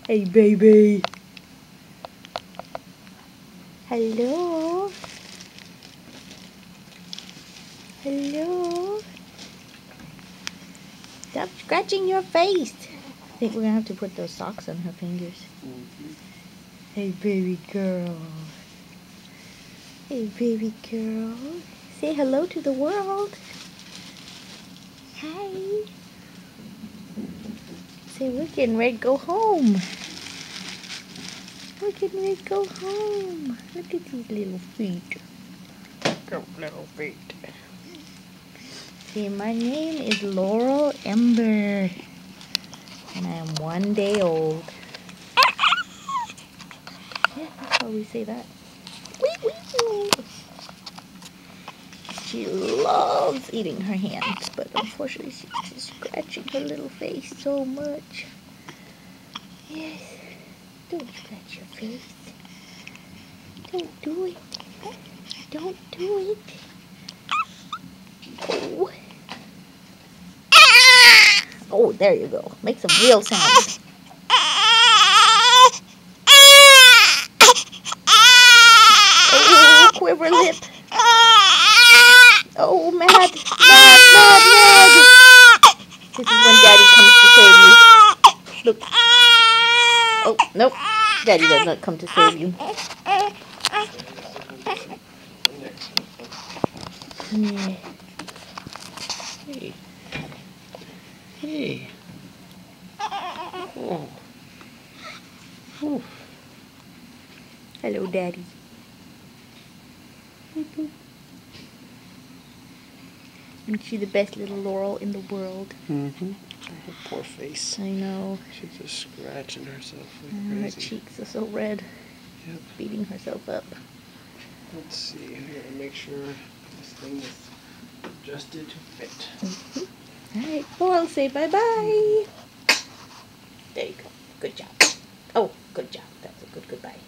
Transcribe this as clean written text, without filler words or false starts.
Hey, baby. Hello. Hello. Stop scratching your face. I think we're gonna have to put those socks on her fingers. Hey, baby girl. Hey, baby girl. Say hello to the world. Hi. Say we're getting ready to go home. We're getting ready to go home. Look at these little feet. Little feet. See, my name is Laurel Ember. And I am 1 day old. Yeah, that's why we say that. Wee wee. She loves eating her hands, but unfortunately she's just scratching her little face so much. Yes. Don't scratch your face. Don't do it. Don't do it. Oh. Oh, there you go. Make some real sounds. Oh, quiver lip. Oh, mad. This is when Daddy comes to save you. Look. Oh, nope. Daddy does not come to save you. Yeah. Hey. Hey. Oh. Oh. Hello, Daddy. Isn't she the best little Laurel in the world? Mm-hmm. Her poor face. I know. She's just scratching herself like Her crazy. cheeks are so red. Yep. Beating herself up. Let's see. We gotta make sure this thing is adjusted to fit. Alright, Laurel, say bye-bye. There you go. Good job. Oh, good job. That's a good goodbye.